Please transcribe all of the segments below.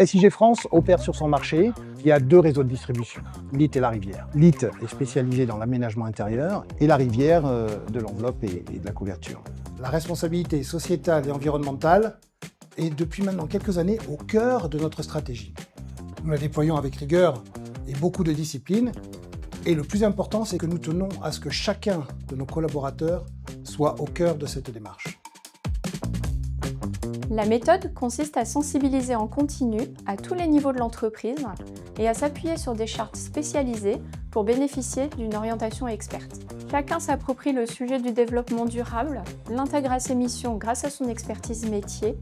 SIG France opère sur son marché via 2 réseaux de distribution, LIT et La Rivière. LIT est spécialisé dans l'aménagement intérieur et La Rivière de l'enveloppe et de la couverture. La responsabilité sociétale et environnementale est depuis maintenant quelques années au cœur de notre stratégie. Nous la déployons avec rigueur et beaucoup de discipline. Et le plus important, c'est que nous tenons à ce que chacun de nos collaborateurs soit au cœur de cette démarche. La méthode consiste à sensibiliser en continu à tous les niveaux de l'entreprise et à s'appuyer sur des chartes spécialisées pour bénéficier d'une orientation experte. Chacun s'approprie le sujet du développement durable, l'intègre à ses missions grâce à son expertise métier,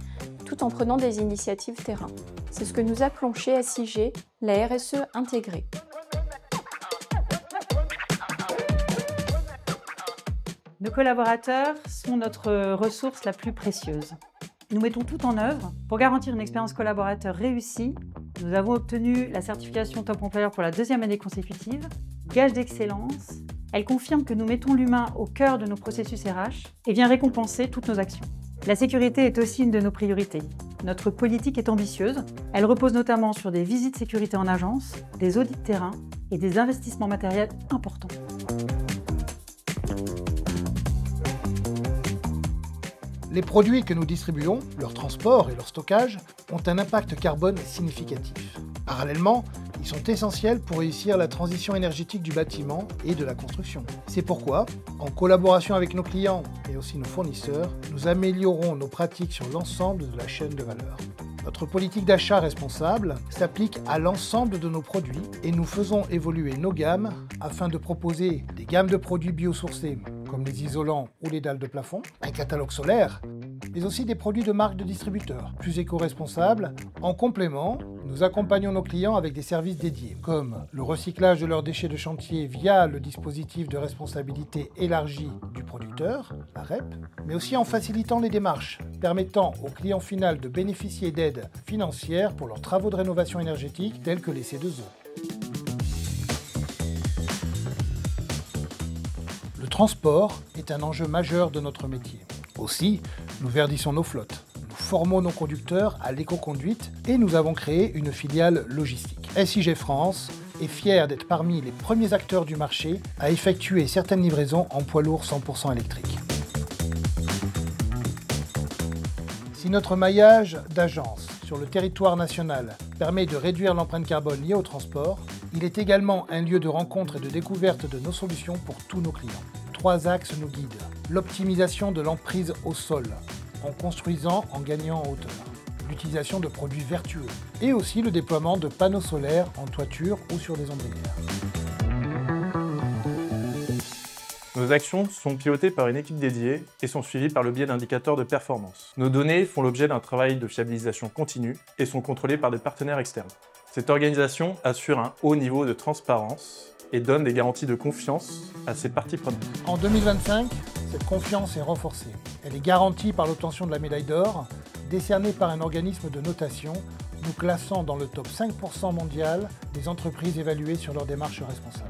tout en prenant des initiatives terrain. C'est ce que nous appelons chez SIG la RSE intégrée. Nos collaborateurs sont notre ressource la plus précieuse. Nous mettons tout en œuvre pour garantir une expérience collaborateur réussie. Nous avons obtenu la certification Top Employer pour la 2e année consécutive, gage d'excellence. Elle confirme que nous mettons l'humain au cœur de nos processus RH et vient récompenser toutes nos actions. La sécurité est aussi une de nos priorités. Notre politique est ambitieuse. Elle repose notamment sur des visites sécurité en agence, des audits de terrain et des investissements matériels importants. Les produits que nous distribuons, leur transport et leur stockage, ont un impact carbone significatif. Parallèlement, ils sont essentiels pour réussir la transition énergétique du bâtiment et de la construction. C'est pourquoi, en collaboration avec nos clients et aussi nos fournisseurs, nous améliorons nos pratiques sur l'ensemble de la chaîne de valeur. Notre politique d'achat responsable s'applique à l'ensemble de nos produits et nous faisons évoluer nos gammes afin de proposer des gammes de produits biosourcés comme les isolants ou les dalles de plafond, un catalogue solaire, mais aussi des produits de marque de distributeurs plus éco-responsables. En complément, nous accompagnons nos clients avec des services dédiés, comme le recyclage de leurs déchets de chantier via le dispositif de responsabilité élargie du producteur, la REP, mais aussi en facilitant les démarches, permettant au client final de bénéficier d'aides financières pour leurs travaux de rénovation énergétique tels que les C2O. Le transport est un enjeu majeur de notre métier. Aussi, nous verdissons nos flottes, nous formons nos conducteurs à l'éco-conduite et nous avons créé une filiale logistique. SIG France est fier d'être parmi les premiers acteurs du marché à effectuer certaines livraisons en poids lourd 100% électrique. Si notre maillage d'agences sur le territoire national permet de réduire l'empreinte carbone liée au transport, il est également un lieu de rencontre et de découverte de nos solutions pour tous nos clients. 3 axes nous guident. L'optimisation de l'emprise au sol, en construisant en gagnant en hauteur. L'utilisation de produits vertueux. Et aussi le déploiement de panneaux solaires en toiture ou sur des ombrières. Nos actions sont pilotées par une équipe dédiée et sont suivies par le biais d'indicateurs de performance. Nos données font l'objet d'un travail de fiabilisation continue et sont contrôlées par des partenaires externes. Cette organisation assure un haut niveau de transparence et donne des garanties de confiance à ses parties prenantes. En 2025, cette confiance est renforcée. Elle est garantie par l'obtention de la médaille d'or, décernée par un organisme de notation, nous classant dans le top 5% mondial des entreprises évaluées sur leur démarche responsable.